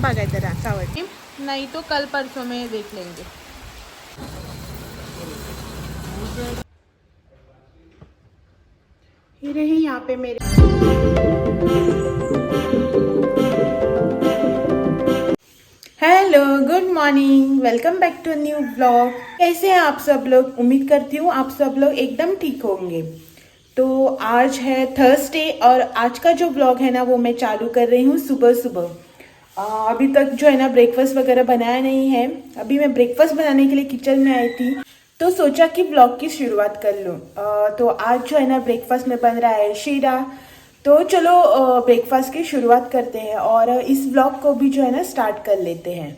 भागा इधर सावट, नहीं तो कल परसों में देख लेंगे। ये रही यहाँ पे मेरे hello good morning, welcome back to new blog. कैसे हैं आप सब लोग? उम्मीद करती हूँ आप सब लोग एकदम ठीक होंगे। तो आज है थर्सडे और आज का जो ब्लॉग है ना वो मैं चालू कर रही हूँ सुबह सुबह। अभी तक जो है ना ब्रेकफास्ट वगैरह बनाया नहीं है। अभी मैं ब्रेकफास्ट बनाने के लिए किचन में आई थी तो सोचा कि ब्लॉग की शुरुआत कर लूँ। तो आज जो है ना ब्रेकफास्ट में बन रहा है शीरा। तो चलो ब्रेकफास्ट की शुरुआत करते हैं और इस ब्लॉग को भी जो है ना स्टार्ट कर लेते हैं।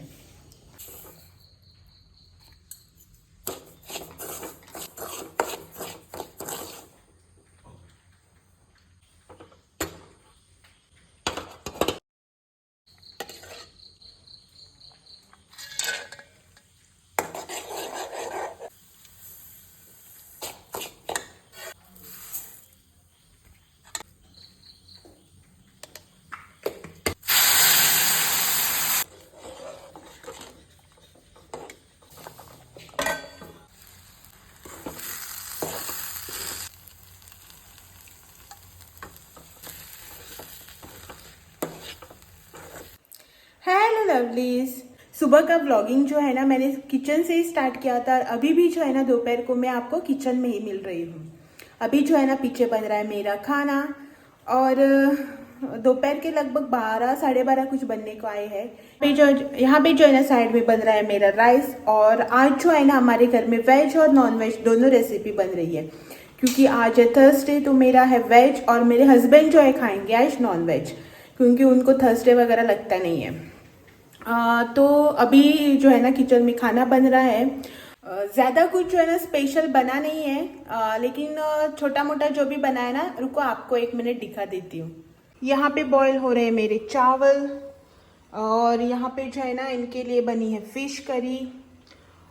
हेलो लवलीज, सुबह का व्लॉगिंग जो है ना मैंने किचन से ही स्टार्ट किया था। अभी भी जो है ना दोपहर को मैं आपको किचन में ही मिल रही हूँ। अभी जो है ना पीछे बन रहा है मेरा खाना और दोपहर के लगभग 12 12:30 कुछ बनने को आए हैं। यहाँ पे जो है ना साइड में बन रहा है मेरा राइस। और आज जो है ना हमारे घर में वेज और नॉन वेज दोनों रेसिपी बन रही है क्योंकि आज है थर्सडे। तो मेरा है वेज और मेरे हस्बैंड जो है खाएंगे आज नॉन वेज क्योंकि उनको थर्सडे वगैरह लगता नहीं है। तो अभी जो है ना किचन में खाना बन रहा है। ज़्यादा कुछ जो है ना स्पेशल बना नहीं है, लेकिन छोटा मोटा जो भी बना है ना, रुको आपको 1 मिनट दिखा देती हूँ। यहाँ पे बॉईल हो रहे हैं मेरे चावल और यहाँ पे जो है ना इनके लिए बनी है फिश करी।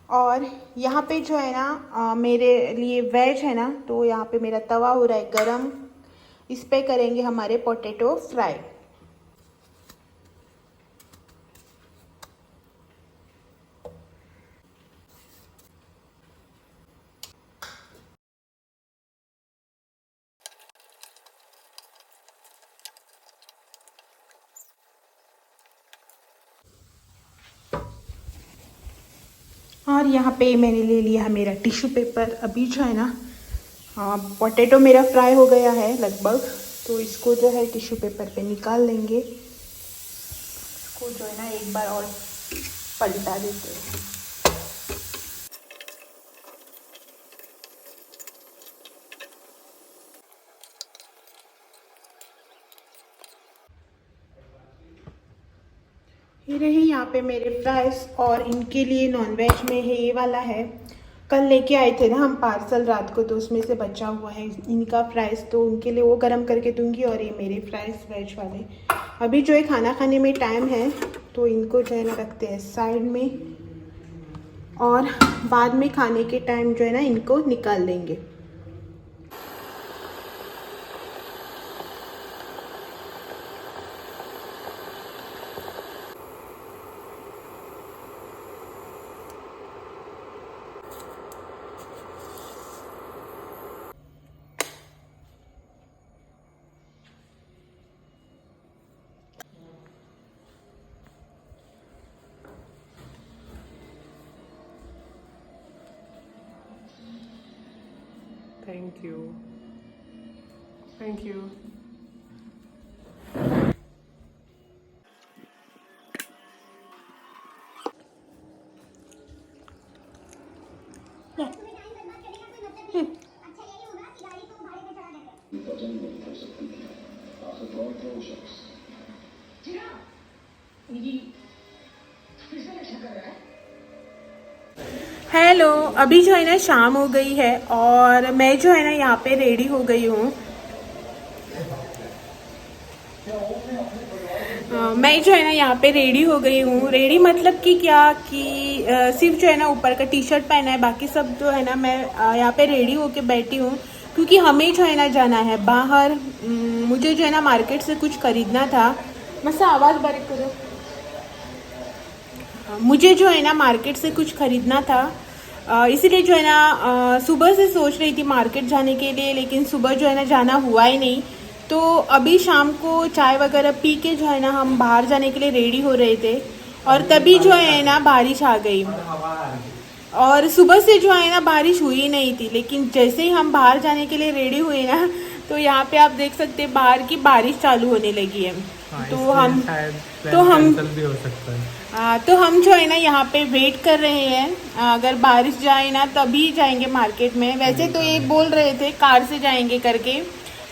और यहाँ पे जो है ना मेरे लिए वेज है ना, तो यहाँ पे मेरा तवा हो रहा है गरम। इस पे करेंगे हमारे पोटैटो फ्राई। और यहाँ पे मैंने ले लिया मेरा टिश्यू पेपर। अभी जो है ना पोटैटो मेरा फ्राई हो गया है लगभग, तो इसको जो है टिश्यू पेपर पे निकाल लेंगे। इसको जो है ना एक बार और पलटा देते हैं। ये रही यहाँ पे मेरे फ्राइज और इनके लिए नॉनवेज में है ये वाला है। कल लेके आए थे ना हम पार्सल रात को, तो उसमें से बचा हुआ है इनका फ्राइज, तो उनके लिए वो गरम करके दूंगी। और ये मेरे फ्राइज वेज वाले। अभी जो है खाना खाने में टाइम है तो इनको जो है ना रखते हैं साइड में और बाद में खाने के टाइम जो है ना इनको निकाल देंगे। Thank you. Thank you. Hello, अभी जो है ना शाम हो गई है और मैं जो है ना यहाँ पे रेडी हो गई हूँ। मैं जो है ना यहाँ पे रेडी हो गई हूँ। रेडी मतलब कि क्या कि सिर्फ जो है ना ऊपर का टी शर्ट पहना है, बाकी सब जो है ना मैं यहाँ पे रेडी होके बैठी हूँ क्योंकि हमें जो है ना जाना है बाहर। मुझे जो है ना मार्केट से कुछ खरीदना था। मसा आवाज़ बारीक करो। मुझे जो है ना मार्केट से कुछ खरीदना था, इसीलिए जो है ना सुबह से सोच रही थी मार्केट जाने के लिए, लेकिन सुबह जो है ना जाना हुआ ही नहीं। तो अभी शाम को चाय वगैरह पी के जो है ना हम बाहर जाने के लिए रेडी हो रहे थे, और तभी जो है ना बारिश आ गई। और सुबह से जो है ना बारिश हुई नहीं थी, लेकिन जैसे ही हम बाहर जाने के लिए रेडी हुए ना, तो यहाँ पे आप देख सकते हैं बाहर की बारिश चालू होने लगी है। तो हम कैंसिल भी हो सकता है। तो हम जो है ना यहाँ पे वेट कर रहे हैं, अगर बारिश जाए ना तभी जाएंगे मार्केट में। वैसे तो ये बोल रहे थे कार से जाएंगे करके,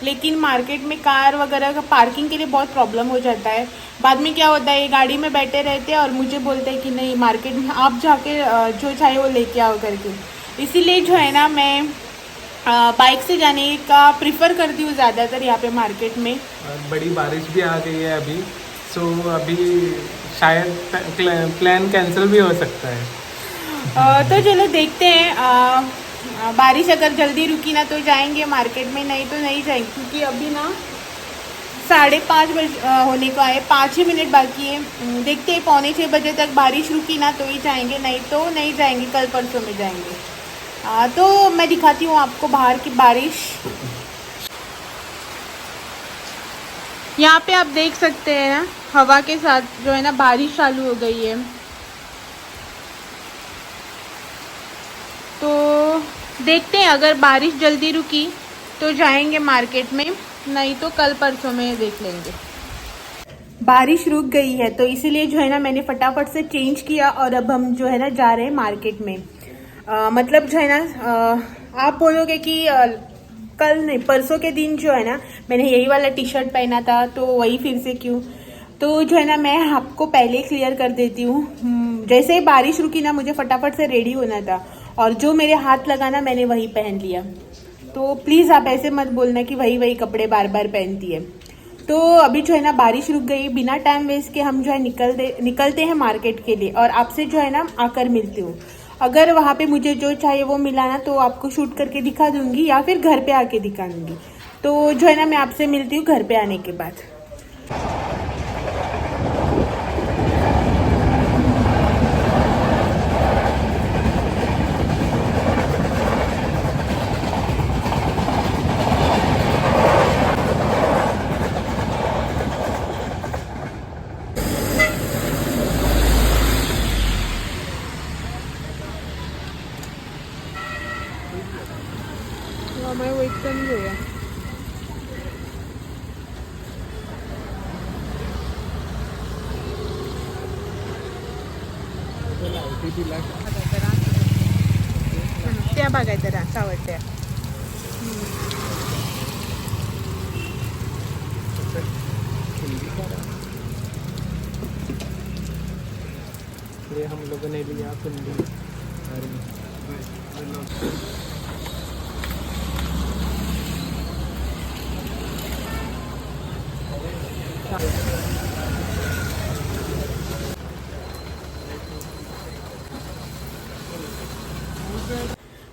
लेकिन मार्केट में कार वगैरह का पार्किंग के लिए बहुत प्रॉब्लम हो जाता है। बाद में क्या होता है, ये गाड़ी में बैठे रहते हैं और मुझे बोलते हैं कि नहीं मार्केट में आप जाके जो चाहे वो लेके आओ करके। इसीलिए जो है ना मैं बाइक से जाने का प्रिफर करती हूँ ज़्यादातर यहाँ पे मार्केट में। और बड़ी बारिश भी आ गई है अभी, सो अभी शायद प्लान कैंसिल भी हो सकता है। तो चलो देखते हैं, बारिश अगर जल्दी रुकी ना तो जाएंगे मार्केट में, नहीं तो नहीं जाएंगे, क्योंकि अभी ना 5:30 बजे होने को आए, 5 ही मिनट बाकी है। देखते हैं 5:45 बजे तक बारिश रुकी ना तो ही जाएंगे, नहीं तो नहीं जाएंगे, कल परसों में जाएंगे। तो मैं दिखाती हूँ आपको बाहर की बारिश। यहाँ पे आप देख सकते हैं ना हवा के साथ जो है ना बारिश चालू हो गई है। तो देखते हैं अगर बारिश जल्दी रुकी तो जाएंगे मार्केट में, नहीं तो कल परसों में देख लेंगे। बारिश रुक गई है तो इसीलिए जो है ना मैंने फटाफट से चेंज किया और अब हम जो है ना जा रहे हैं मार्केट में। मतलब जो है ना आप बोलोगे कि कल नहीं परसों के दिन जो है ना मैंने यही वाला टी शर्ट पहना था, तो वही फिर से क्यों। तो जो है ना मैं आपको पहले क्लियर कर देती हूँ, जैसे ही बारिश रुकी ना मुझे फटाफट से रेडी होना था, और जो मेरे हाथ लगा ना मैंने वही पहन लिया। तो प्लीज़ आप ऐसे मत बोलना कि वही वही कपड़े बार बार पहनती है। तो अभी जो है ना बारिश रुक गई, बिना टाइम वेस्ट के हम जो है निकलते हैं मार्केट के लिए, और आपसे जो है ना आकर मिलती हूँ। अगर वहाँ पे मुझे जो चाहिए वो मिला ना तो आपको शूट करके दिखा दूंगी, या फिर घर पे आके दिखा दूंगी। तो जो है ना मैं आपसे मिलती हूँ घर पे आने के बाद। मैं वेट कर रही हूँ। त्या बघायचं रा सावरत्या ये हम लोगों ने लिया कुंडी।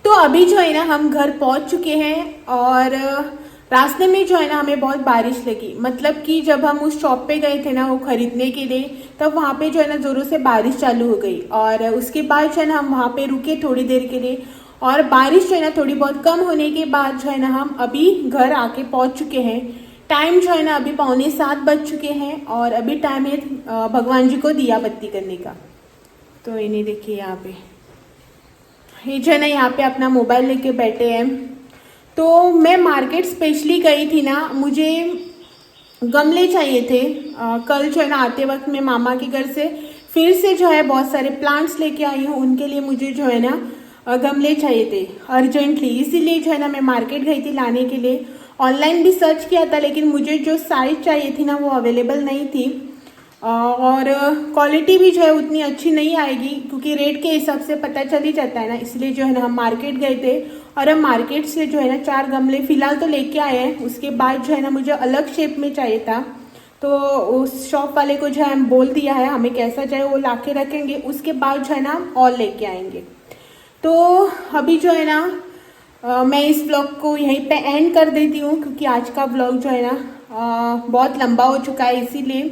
तो अभी जो है ना हम घर पहुंच चुके हैं, और रास्ते में जो है ना हमें बहुत बारिश लगी। मतलब कि जब हम उस शॉप पे गए थे ना वो खरीदने के लिए, तब वहाँ पे जो है ना ज़ोरों से बारिश चालू हो गई, और उसके बाद जो है ना हम वहाँ पे रुके थोड़ी देर के लिए, और बारिश जो है ना थोड़ी बहुत कम होने के बाद जो है ना हम अभी घर आके पहुँच चुके हैं। टाइम जो है ना अभी 6:45 बज चुके हैं, और अभी टाइम है भगवान जी को दिया बत्ती करने का। तो इन्हें देखिए यहाँ पे ये जो है ना यहाँ पे अपना मोबाइल लेके बैठे हैं। तो मैं मार्केट स्पेशली गई थी ना, मुझे गमले चाहिए थे। कल जो है ना आते वक्त मैं मामा के घर से फिर से जो है बहुत सारे प्लांट्स लेके आई हूँ, उनके लिए मुझे जो है ना गमले चाहिए थे अर्जेंटली। इसीलिए जो है ना मैं मार्केट गई थी लाने के लिए। ऑनलाइन भी सर्च किया था, लेकिन मुझे जो साइज चाहिए थी ना वो अवेलेबल नहीं थी, और क्वालिटी भी जो है उतनी अच्छी नहीं आएगी, क्योंकि रेट के हिसाब से पता चल ही जाता है ना। इसलिए जो है ना हम मार्केट गए थे, और हम मार्केट से जो है ना 4 गमले फिलहाल तो लेके आए हैं। उसके बाद जो है ना मुझे अलग शेप में चाहिए था, तो उस शॉप वाले को जो है हम बोल दिया है हमें कैसा चाहिए वो ला के रखेंगे, उसके बाद जो है ना हम और लेके आएंगे। तो अभी जो है ना मैं इस ब्लॉग को यहीं पे एंड कर देती हूँ, क्योंकि आज का ब्लॉग जो है ना बहुत लंबा हो चुका है इसीलिए।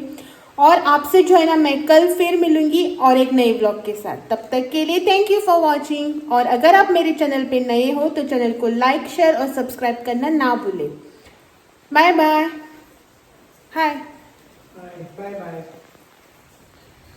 और आपसे जो है ना मैं कल फिर मिलूंगी और एक नए ब्लॉग के साथ। तब तक के लिए थैंक यू फॉर वॉचिंग। और अगर आप मेरे चैनल पे नए हो तो चैनल को लाइक शेयर और सब्सक्राइब करना ना भूलें। Bye bye. Hi bye bye.